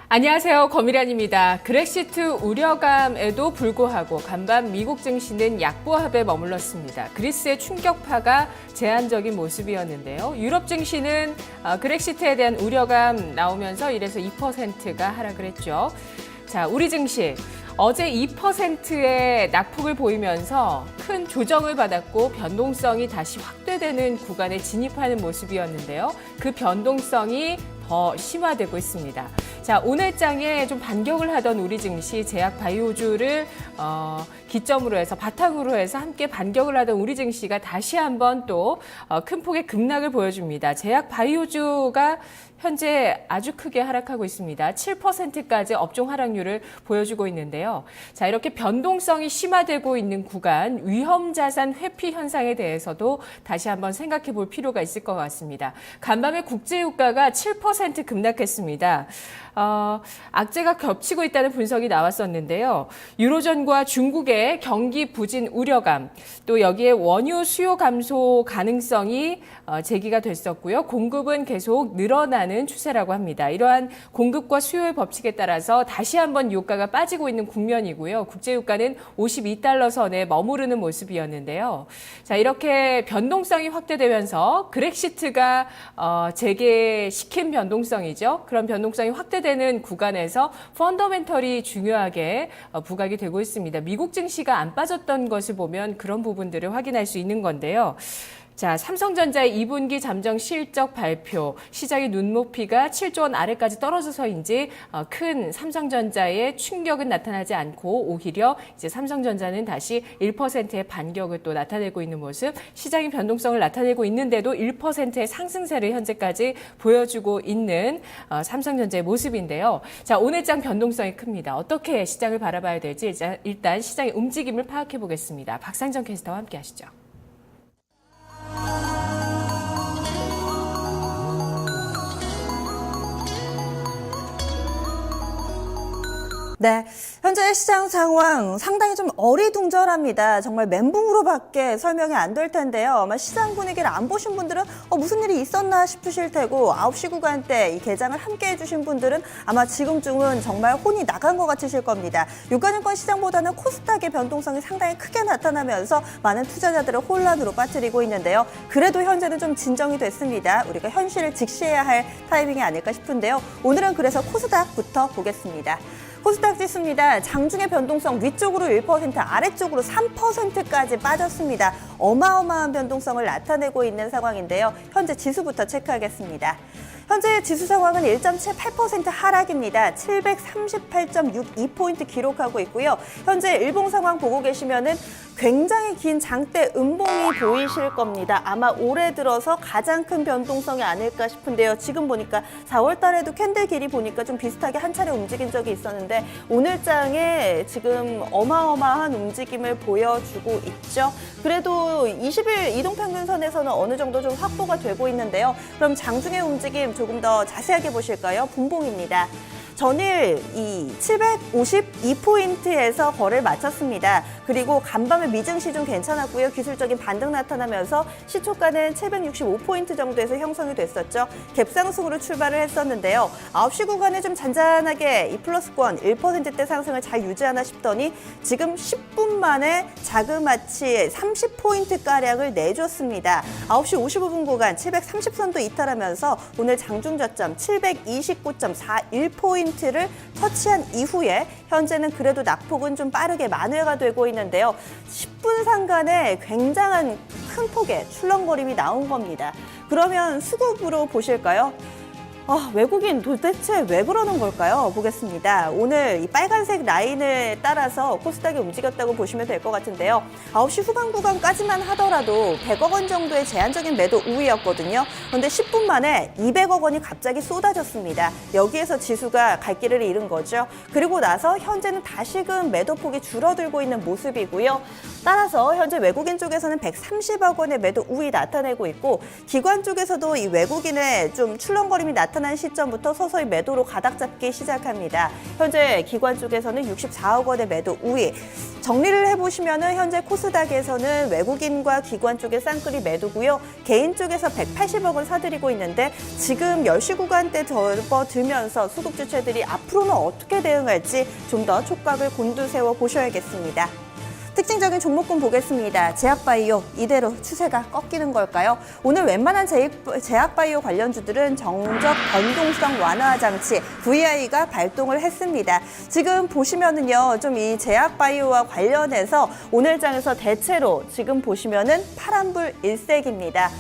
안녕하세요. 검일안입니다. 그렉시트 우려감에도 불구하고 간밤 미국 증시는 약보합에 머물렀습니다. 그리스의 충격파가 제한적인 모습이었는데요. 유럽 증시는 그렉시트에 대한 우려감 나오면서 1에서 2%가 하락을 했죠. 자, 우리 증시 어제 2%의 낙폭을 보이면서 큰 조정을 받았고 변동성이 다시 확대되는 구간에 진입하는 모습이었는데요. 그 변동성이 더 심화되고 있습니다. 자, 오늘 장에 좀 반격을 하던 우리 증시 제약 바이오주를 기점으로 해서 바탕으로 해서 함께 반격을 하던 우리 증시가 다시 한번 또 큰 폭의 급락을 보여줍니다. 제약 바이오주가 현재 아주 크게 하락하고 있습니다. 7%까지 업종 하락률을 보여주고 있는데요. 자, 이렇게 변동성이 심화되고 있는 구간, 위험자산 회피 현상에 대해서도 다시 한번 생각해 볼 필요가 있을 것 같습니다. 간밤에 국제유가가 7% 급락했습니다. 악재가 겹치고 있다는 분석이 나왔었는데요. 유로존과 중국의 경기 부진 우려감, 또 여기에 원유 수요 감소 가능성이 제기가 됐었고요. 공급은 계속 늘어나는 추세라고 합니다. 이러한 공급과 수요의 법칙에 따라서 다시 한번 유가가 빠지고 있는 국면이고요. 국제유가는 52달러 선에 머무르는 모습이었는데요. 자, 이렇게 변동성이 확대되면서 그렉시트가 재개시킨 변동성이죠. 그런 변동성이 확대되는 구간에서 펀더멘털이 중요하게 부각이 되고 있습니다. 미국 증시가 안 빠졌던 것을 보면 그런 부분들을 확인할 수 있는 건데요. 자, 삼성전자의 2분기 잠정 실적 발표, 시장의 눈높이가 7조 원 아래까지 떨어져서인지 큰 삼성전자의 충격은 나타나지 않고 오히려 이제 삼성전자는 다시 1%의 반격을 또 나타내고 있는 모습, 시장의 변동성을 나타내고 있는데도 1%의 상승세를 현재까지 보여주고 있는 삼성전자의 모습인데요. 자, 오늘 장 변동성이 큽니다. 어떻게 시장을 바라봐야 될지 일단 시장의 움직임을 파악해 보겠습니다. 박상정 캐스터와 함께 하시죠. 네, 현재 시장 상황 상당히 좀 어리둥절합니다. 정말 멘붕으로밖에 설명이 안 될 텐데요. 아마 시장 분위기를 안 보신 분들은 무슨 일이 있었나 싶으실 테고 9시 구간대 이 개장을 함께 해주신 분들은 아마 지금쯤은 정말 혼이 나간 것 같으실 겁니다. 유가증권 시장보다는 코스닥의 변동성이 상당히 크게 나타나면서 많은 투자자들을 혼란으로 빠뜨리고 있는데요. 그래도 현재는 좀 진정이 됐습니다. 우리가 현실을 직시해야 할 타이밍이 아닐까 싶은데요. 오늘은 그래서 코스닥부터 보겠습니다. 코스닥 지수입니다. 장중의 변동성 위쪽으로 1%, 아래쪽으로 3%까지 빠졌습니다. 어마어마한 변동성을 나타내고 있는 상황인데요. 현재 지수부터 체크하겠습니다. 현재 지수 상황은 1.78% 하락입니다. 738.62포인트 기록하고 있고요. 현재 일봉 상황 보고 계시면은 굉장히 긴 장대 음봉이 보이실 겁니다. 아마 올해 들어서 가장 큰 변동성이 아닐까 싶은데요. 지금 보니까 4월 달에도 캔들 길이 보니까 좀 비슷하게 한 차례 움직인 적이 있었는데 오늘 장에 지금 어마어마한 움직임을 보여주고 있죠. 그래도 20일 이동평균선에서는 어느 정도 좀 확보가 되고 있는데요. 그럼 장중의 움직임 조금 더 자세하게 보실까요? 분봉입니다. 전일 이 752포인트에서 거래를 마쳤습니다. 그리고 간밤에 미증시 좀 괜찮았고요. 기술적인 반등 나타나면서 시초가는 765포인트 정도에서 형성이 됐었죠. 갭상승으로 출발을 했었는데요. 9시 구간에 좀 잔잔하게 이 플러스권 1%대 상승을 잘 유지하나 싶더니 지금 10분 만에 자그마치 30포인트가량을 내줬습니다. 9시 55분 구간 730선도 이탈하면서 오늘 장중 저점 729.41포인트 를 터치한 이후에 현재는 그래도 낙폭은 좀 빠르게 만회가 되고 있는데요. 10분 상간에 굉장한 큰 폭의 출렁거림이 나온 겁니다. 그러면 수급으로 보실까요? 외국인 도대체 왜 그러는 걸까요? 보겠습니다. 오늘 이 빨간색 라인을 따라서 코스닥이 움직였다고 보시면 될 것 같은데요. 9시 후반 구간까지만 하더라도 100억 원 정도의 제한적인 매도 우위였거든요. 그런데 10분 만에 200억 원이 갑자기 쏟아졌습니다. 여기에서 지수가 갈 길을 잃은 거죠. 그리고 나서 현재는 다시금 매도폭이 줄어들고 있는 모습이고요. 따라서 현재 외국인 쪽에서는 130억 원의 매도 우위 나타내고 있고 기관 쪽에서도 이 외국인의 좀 출렁거림이 나타나고 나타난 시점부터 서서히 매도로 가닥 잡기 시작합니다. 현재 기관 쪽에서는 64억 원의 매도 우위. 정리를 해보시면은 현재 코스닥에서는 외국인과 기관 쪽의 쌍끌이 매도고요. 개인 쪽에서 180억 원 사들이고 있는데 지금 10시 구간대 접어들면서 수급 주체들이 앞으로는 어떻게 대응할지 좀 더 촉각을 곤두세워 보셔야겠습니다. 특징적인 종목군 보겠습니다. 제약바이오 이대로 추세가 꺾이는 걸까요? 오늘 웬만한 제약바이오 관련주들은 정적 변동성 완화 장치 VI가 발동을 했습니다. 지금 보시면은요, 좀 이 제약바이오와 관련해서 오늘 장에서 대체로 지금 보시면은 파란불 일색입니다.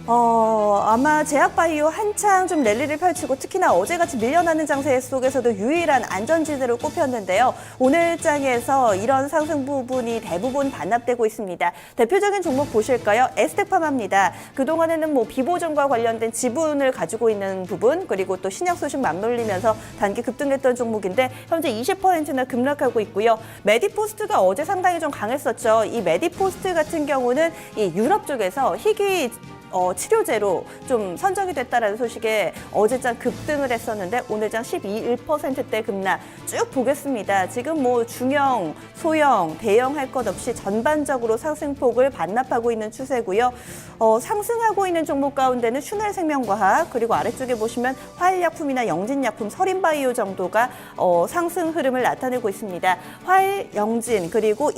아마 제약바이오 한창 좀 랠리를 펼치고 특히나 어제같이 밀려나는 장세 속에서도 유일한 안전지대로 꼽혔는데요. 오늘 장에서 이런 상승 부분이 대부분 반납되고 있습니다. 대표적인 종목 보실까요? 에스텍팜입니다. 그동안에는 뭐 비보존과 관련된 지분을 가지고 있는 부분 그리고 또 신약 소식 맞물리면서 단기 급등했던 종목인데 현재 20%나 급락하고 있고요. 메디포스트가 어제 상당히 좀 강했었죠. 이 메디포스트 같은 경우는 이 유럽 쪽에서 희귀 치료제로 좀 선정이 됐다라는 소식에 어제장 급등을 했었는데 오늘장 12.1%대 급락 쭉 보겠습니다. 지금 뭐 중형, 소형, 대형 할 것 없이 전반적으로 상승폭을 반납하고 있는 추세고요. 상승하고 있는 종목 가운데는 슈넬생명과학 그리고 아래쪽에 보시면 화일약품이나 영진약품, 서린바이오 정도가 상승 흐름을 나타내고 있습니다. 화일, 영진 그리고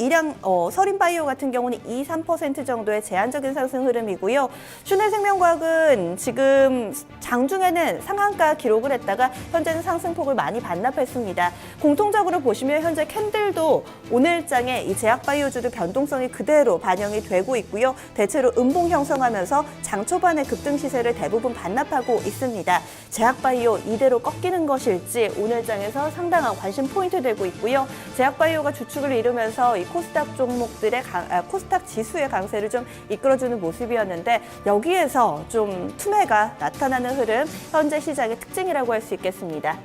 서린바이오 같은 경우는 2~3% 정도의 제한적인 상승 흐름이고요. 슈넬생명과학은 지금 장중에는 상한가 기록을 했다가 현재는 상승폭을 많이 반납했습니다. 공통적으로 보시면 현재 캔들도 오늘장에 이 제약바이오주도 변동성이 그대로 반영이 되고 있고요. 대체로 음봉 형성하면서 장 초반의 급등 시세를 대부분 반납하고 있습니다. 제약바이오 이대로 꺾이는 것일지 오늘장에서 상당한 관심 포인트 되고 있고요. 제약바이오가 주축을 이루면서 이 코스닥 종목들의 코스닥 지수의 강세를 좀 이끌어주는 모습이었는데 여기에서 좀 투매가 나타나는 흐름, 현재 시장의 특징이라고 할 수 있겠습니다.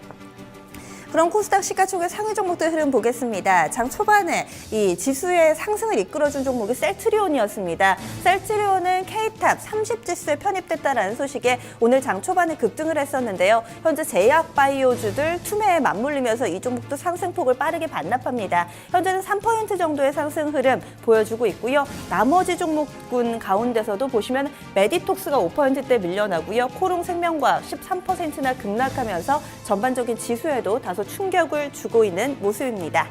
그럼 코스닥 시가총액 상위 종목들 흐름 보겠습니다. 장 초반에 이 지수의 상승을 이끌어준 종목이 셀트리온이었습니다. 셀트리온은 K탑 30지수에 편입됐다라는 소식에 오늘 장 초반에 급등을 했었는데요. 현재 제약바이오주들 투매에 맞물리면서 이 종목도 상승폭을 빠르게 반납합니다. 현재는 3% 정도의 상승 흐름 보여주고 있고요. 나머지 종목군 가운데서도 보시면 메디톡스가 5%대 밀려나고요. 코롱생명과학 13%나 급락하면서 전반적인 지수에도 다소 충격을 주고 있는 모습입니다.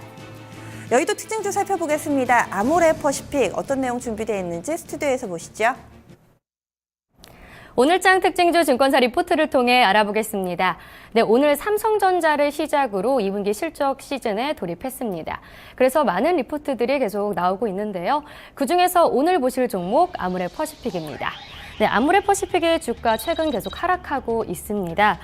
여의도 특징주 살펴보겠습니다. 아모레퍼시픽 어떤 내용 준비되어 있는지 스튜디오에서 보시죠. 오늘장 특징주 증권사 리포트를 통해 알아보겠습니다. 네, 오늘 삼성전자를 시작으로 2분기 실적 시즌에 돌입했습니다. 그래서 많은 리포트들이 계속 나오고 있는데요. 그중에서 오늘 보실 종목 아모레퍼시픽입니다. 네, 아모레퍼시픽의 주가 최근 계속 하락하고 있습니다.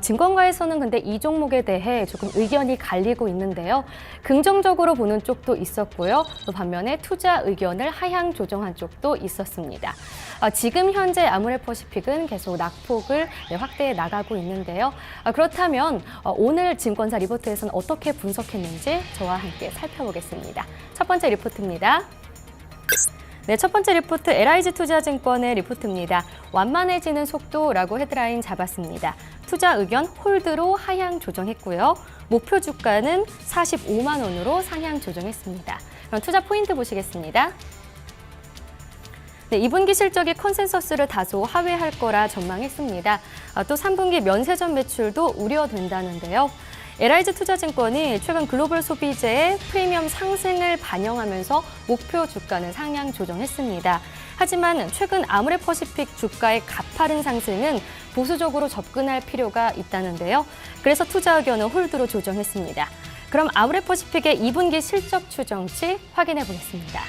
증권가에서는 근데 이 종목에 대해 조금 의견이 갈리고 있는데요. 긍정적으로 보는 쪽도 있었고요. 또 반면에 투자 의견을 하향 조정한 쪽도 있었습니다. 지금 현재 아모레퍼시픽은 계속 낙폭을 확대해 나가고 있는데요. 그렇다면 오늘 증권사 리포트에서는 어떻게 분석했는지 저와 함께 살펴보겠습니다. 첫 번째 리포트입니다. 네, 첫 번째 리포트 LIG투자증권의 리포트입니다. 완만해지는 속도라고 헤드라인 잡았습니다. 투자 의견 홀드로 하향 조정했고요. 목표 주가는 45만 원으로 상향 조정했습니다. 그럼 투자 포인트 보시겠습니다. 네, 2분기 실적이 컨센서스를 다소 하회할 거라 전망했습니다. 또 3분기 면세점 매출도 우려된다는데요. LIG투자증권이 최근 글로벌 소비재의 프리미엄 상승을 반영하면서 목표 주가는 상향 조정했습니다. 하지만 최근 아모레퍼시픽 주가의 가파른 상승은 보수적으로 접근할 필요가 있다는데요. 그래서 투자 의견을 홀드로 조정했습니다. 그럼 아모레퍼시픽의 2분기 실적 추정치 확인해 보겠습니다.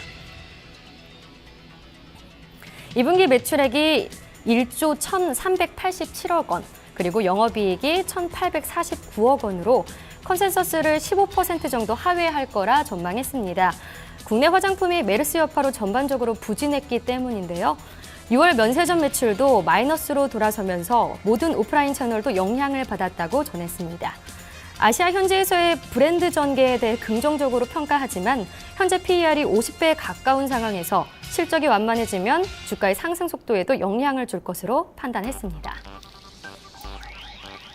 2분기 매출액이 1조 1,387억 원. 그리고 영업이익이 1,849억 원으로 컨센서스를 15% 정도 하회할 거라 전망했습니다. 국내 화장품이 메르스 여파로 전반적으로 부진했기 때문인데요. 6월 면세점 매출도 마이너스로 돌아서면서 모든 오프라인 채널도 영향을 받았다고 전했습니다. 아시아 현지에서의 브랜드 전개에 대해 긍정적으로 평가하지만 현재 PER이 50배에 가까운 상황에서 실적이 완만해지면 주가의 상승 속도에도 영향을 줄 것으로 판단했습니다.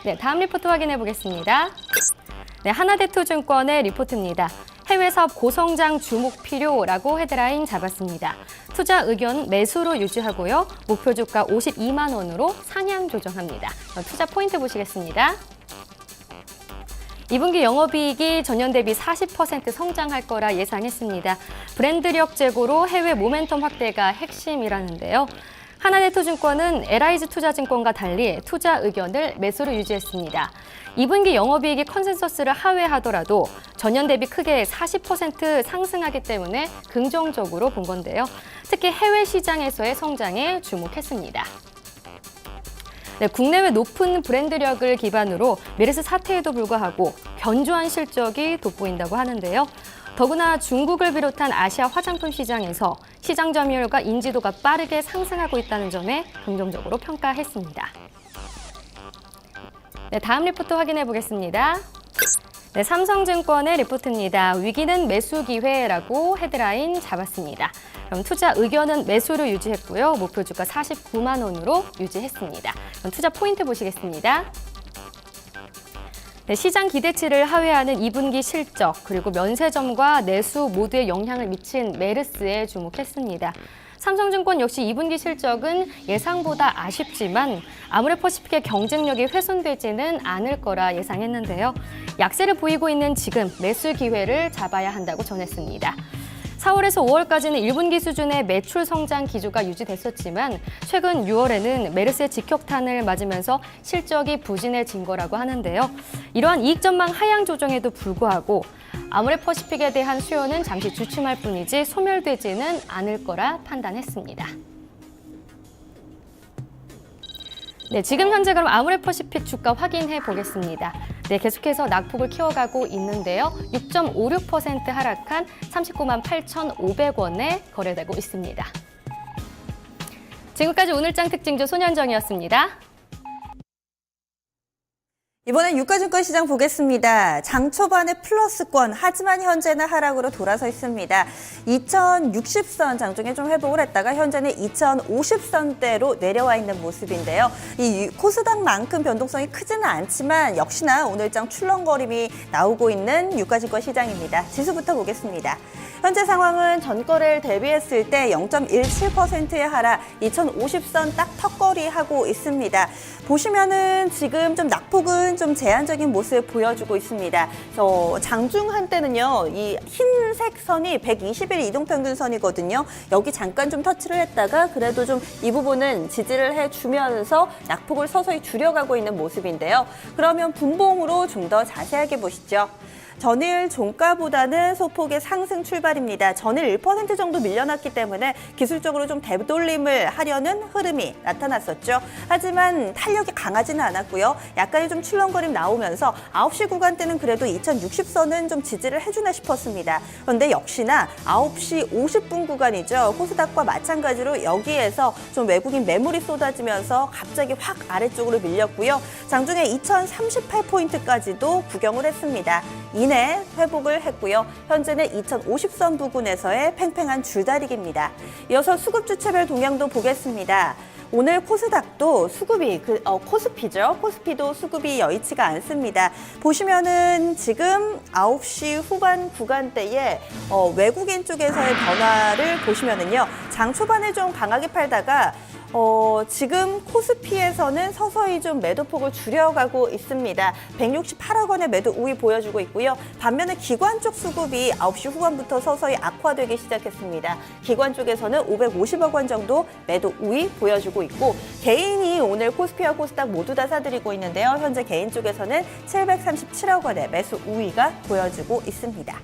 네, 다음 리포트 확인해 보겠습니다. 네, 하나대투증권의 리포트입니다. 해외 사업 고성장 주목 필요라고 헤드라인 잡았습니다. 투자 의견 매수로 유지하고요. 목표 주가 52만 원으로 상향 조정합니다. 투자 포인트 보시겠습니다. 2분기 영업이익이 전년 대비 40% 성장할 거라 예상했습니다. 브랜드력 제고로 해외 모멘텀 확대가 핵심이라는데요. 하나대투증권은 에라이즈 투자증권과 달리 투자 의견을 매수로 유지했습니다. 2분기 영업이익이 컨센서스를 하회하더라도 전년 대비 크게 40% 상승하기 때문에 긍정적으로 본 건데요. 특히 해외 시장에서의 성장에 주목했습니다. 네, 국내외 높은 브랜드력을 기반으로 메르스 사태에도 불구하고 견조한 실적이 돋보인다고 하는데요. 더구나 중국을 비롯한 아시아 화장품 시장에서 시장 점유율과 인지도가 빠르게 상승하고 있다는 점에 긍정적으로 평가했습니다. 네, 다음 리포트 확인해 보겠습니다. 네, 삼성증권의 리포트입니다. 위기는 매수 기회라고 헤드라인 잡았습니다. 그럼 투자 의견은 매수로 유지했고요. 목표 주가 49만 원으로 유지했습니다. 그럼 투자 포인트 보시겠습니다. 네, 시장 기대치를 하회하는 2분기 실적, 그리고 면세점과 내수 모두에 영향을 미친 메르스에 주목했습니다. 삼성증권 역시 2분기 실적은 예상보다 아쉽지만 아모레퍼시픽의 경쟁력이 훼손되지는 않을 거라 예상했는데요. 약세를 보이고 있는 지금 매수 기회를 잡아야 한다고 전했습니다. 4월에서 5월까지는 1분기 수준의 매출 성장 기조가 유지됐었지만 최근 6월에는 메르스의 직격탄을 맞으면서 실적이 부진해진 거라고 하는데요. 이러한 이익 전망 하향 조정에도 불구하고 아모레퍼시픽에 대한 수요는 잠시 주춤할 뿐이지 소멸되지는 않을 거라 판단했습니다. 네, 지금 현재 그럼 아모레퍼시픽 주가 확인해 보겠습니다. 네, 계속해서 낙폭을 키워가고 있는데요. 6.56% 하락한 39만 8,500원에 거래되고 있습니다. 지금까지 오늘장 특징주 손현정이었습니다. 이번엔 유가증권 시장 보겠습니다. 장 초반에 플러스권, 하지만 현재는 하락으로 돌아서 있습니다. 2060선 장중에 좀 회복을 했다가 현재는 2050선대로 내려와 있는 모습인데요. 이 코스닥만큼 변동성이 크지는 않지만 역시나 오늘장 출렁거림이 나오고 있는 유가증권 시장입니다. 지수부터 보겠습니다. 현재 상황은 전거래를 대비했을 때 0.17%의 하락, 2050선 딱 턱걸이 하고 있습니다. 보시면은 지금 좀 낙폭은 좀 제한적인 모습을 보여주고 있습니다. 장중 한때는요, 이 흰색 선이 120일 이동평균선이거든요. 여기 잠깐 좀 터치를 했다가 그래도 좀 이 부분은 지지를 해주면서 낙폭을 서서히 줄여가고 있는 모습인데요. 그러면 분봉으로 좀 더 자세하게 보시죠. 전일 종가보다는 소폭의 상승 출발입니다. 전일 1% 정도 밀려났기 때문에 기술적으로 좀 되돌림을 하려는 흐름이 나타났었죠. 하지만 탄력이 강하지는 않았고요. 약간의 좀 출렁거림 나오면서 9시 구간대는 그래도 2060선은 좀 지지를 해주나 싶었습니다. 그런데 역시나 9시 50분 구간이죠. 코스닥과 마찬가지로 여기에서 좀 외국인 매물이 쏟아지면서 갑자기 확 아래쪽으로 밀렸고요. 장중에 2038포인트까지도 구경을 했습니다. 이내 회복을 했고요. 현재는 2050선 부근에서의 팽팽한 줄다리기입니다. 이어서 수급 주체별 동향도 보겠습니다. 오늘 코스닥도 수급이 코스피죠. 코스피도 수급이 여의치가 않습니다. 보시면은 지금 9시 후반 구간대에 외국인 쪽에서의 변화를 보시면은요. 장 초반에 좀 강하게 팔다가 지금 코스피에서는 서서히 좀 매도폭을 줄여가고 있습니다. 168억 원의 매도 우위 보여주고 있고요. 반면에 기관 쪽 수급이 9시 후반부터 서서히 악화되기 시작했습니다. 기관 쪽에서는 550억 원 정도 매도 우위 보여주고 있고 개인이 오늘 코스피와 코스닥 모두 다 사들이고 있는데요. 현재 개인 쪽에서는 737억 원의 매수 우위가 보여주고 있습니다.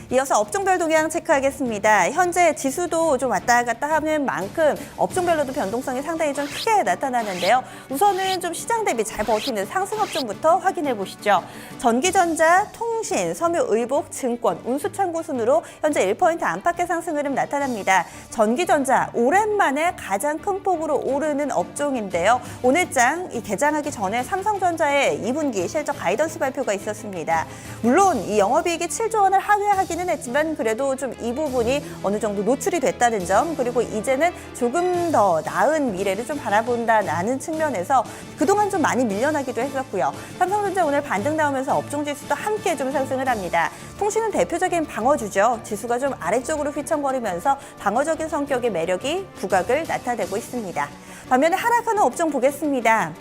이어서 업종별 동향 체크하겠습니다. 현재 지수도 좀 왔다 갔다 하는 만큼 업종별로도 변동성이 상당히 좀 크게 나타나는데요. 우선은 좀 시장 대비 잘 버티는 상승 업종부터 확인해 보시죠. 전기전자, 통신, 섬유의복, 증권, 운수창고 순으로 현재 1% 안팎의 상승 흐름 나타납니다. 전기전자, 오랜만에 가장 큰 폭으로 오르는 업종인데요. 오늘장 이 개장하기 전에 삼성전자의 2분기 실적 가이던스 발표가 있었습니다. 물론 이 영업이익이 7조 원을 하회하긴 하락하기는 했지만 그래도 좀 이 부분이 어느 정도 노출이 됐다는 점, 그리고 이제는 조금 더 나은 미래를 좀 바라본다는 측면에서 그동안 좀 많이 밀려나기도 했었고요. 삼성전자 오늘 반등 나오면서 업종지수도 함께 좀 상승을 합니다. 통신은 대표적인 방어주죠. 지수가 좀 아래쪽으로 휘청거리면서 방어적인 성격의 매력이 부각을 나타내고 있습니다. 반면에 하락하는 업종 보겠습니다.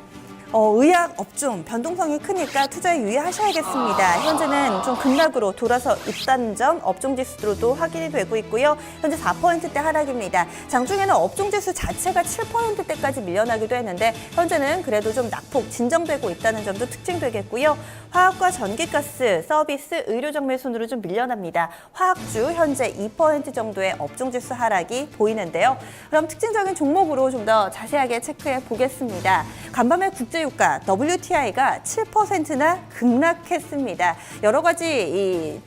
의약 업종 변동성이 크니까 투자에 유의하셔야겠습니다. 현재는 좀 급락으로 돌아서 있다는 점 업종지수로도 확인이 되고 있고요. 현재 4%대 하락입니다. 장중에는 업종지수 자체가 7%대까지 밀려나기도 했는데 현재는 그래도 좀 낙폭 진정되고 있다는 점도 특징되겠고요. 화학과 전기가스, 서비스, 의료정밀 순으로 좀 밀려납니다. 화학주 현재 2% 정도의 업종지수 하락이 보이는데요. 그럼 특징적인 종목으로 좀 더 자세하게 체크해 보겠습니다. 간밤에 국제유가 WTI가 7%나 급락했습니다. 여러 가지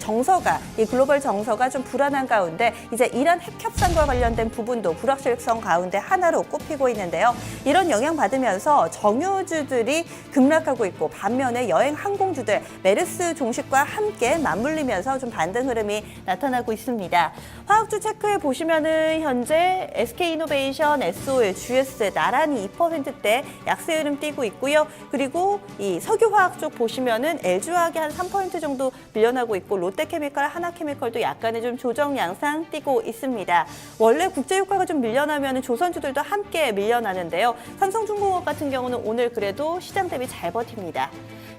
이 글로벌 정서가 좀 불안한 가운데 이제 이란 핵 협상과 관련된 부분도 불확실성 가운데 하나로 꼽히고 있는데요. 이런 영향 받으면서 정유주들이 급락하고 있고 반면에 여행 항공주들 메르스 종식과 함께 맞물리면서 좀 반등 흐름이 나타나고 있습니다. 화학주 체크해 보시면은 현재 SK이노베이션, SO일, GS 나란히 2%대 약세 흐름 띄고 있고요. 그리고 이 석유화학 쪽 보시면은 LG화학이 한 3% 정도 밀려나고 있고 롯데케미칼, 하나케미칼도 약간의 좀 조정 양상 띄고 있습니다. 원래 국제유가가 좀 밀려나면 조선주들도 함께 밀려나는데요. 삼성중공업 같은 경우는 오늘 그래도 시장 대비 잘 버팁니다.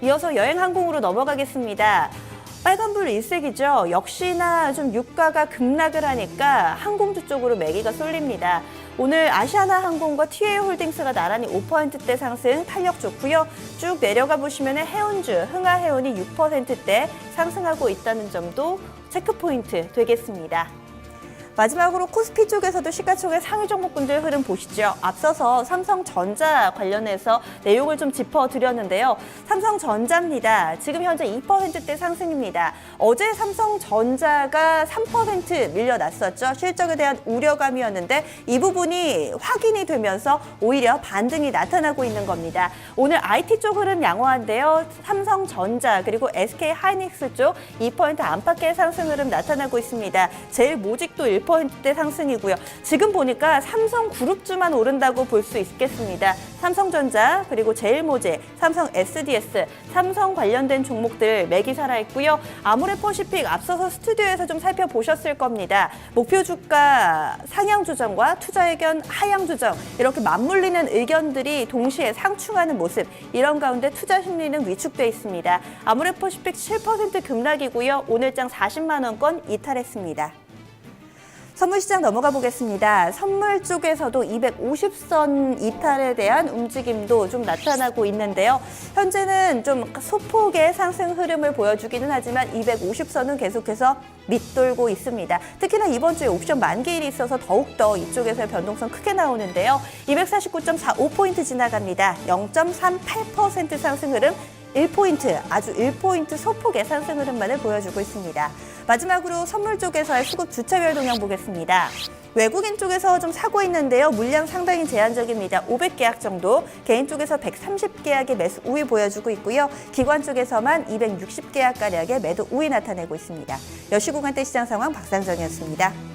이어서 여행항공으로 넘어가겠습니다. 빨간불 일색이죠. 역시나 좀 유가가 급락을 하니까 항공주 쪽으로 매기가 쏠립니다. 오늘 아시아나항공과 TA홀딩스가 나란히 5%대 상승, 탄력 좋고요. 쭉 내려가 보시면 해운주, 흥하해운이 6%대 상승하고 있다는 점도 체크포인트 되겠습니다. 마지막으로 코스피 쪽에서도 시가총액 상위 종목군들 흐름 보시죠. 앞서서 삼성전자 관련해서 내용을 좀 짚어드렸는데요. 삼성전자입니다. 지금 현재 2%대 상승입니다. 어제 삼성전자가 3% 밀려났었죠. 실적에 대한 우려감이었는데 이 부분이 확인이 되면서 오히려 반등이 나타나고 있는 겁니다. 오늘 IT 쪽 흐름 양호한데요. 삼성전자 그리고 SK하이닉스 쪽 2% 안팎의 상승 흐름 나타나고 있습니다. 제일모직도 1%대 상승이고요. 지금 보니까 삼성그룹주만 오른다고 볼 수 있겠습니다. 삼성전자 그리고 제일모직, 삼성 SDS, 삼성 관련된 종목들 매기 살아있고요. 아모레퍼시픽 앞서서 스튜디오에서 좀 살펴보셨을 겁니다. 목표 주가 상향 조정과 투자 의견 하향 조정 이렇게 맞물리는 의견들이 동시에 상충하는 모습, 이런 가운데 투자 심리는 위축돼 있습니다. 아모레퍼시픽 7% 급락이고요. 오늘장 40만 원권 이탈했습니다. 선물시장 넘어가 보겠습니다. 선물 쪽에서도 250선 이탈에 대한 움직임도 좀 나타나고 있는데요. 현재는 좀 소폭의 상승 흐름을 보여주기는 하지만 250선은 계속해서 밑돌고 있습니다. 특히나 이번 주에 옵션 만기일이 있어서 더욱더 이쪽에서의 변동성 크게 나오는데요. 249.45포인트 지나갑니다. 0.38% 상승 흐름, 1포인트, 아주 1포인트 소폭의 상승 흐름만을 보여주고 있습니다. 마지막으로 선물 쪽에서의 수급 주차별 동향 보겠습니다. 외국인 쪽에서 좀 사고 있는데요. 물량 상당히 제한적입니다. 500계약 정도, 개인 쪽에서 130계약의 매수 우위 보여주고 있고요. 기관 쪽에서만 260계약가량의 매도 우위 나타내고 있습니다. 여시구간대 시장 상황 박상정이었습니다.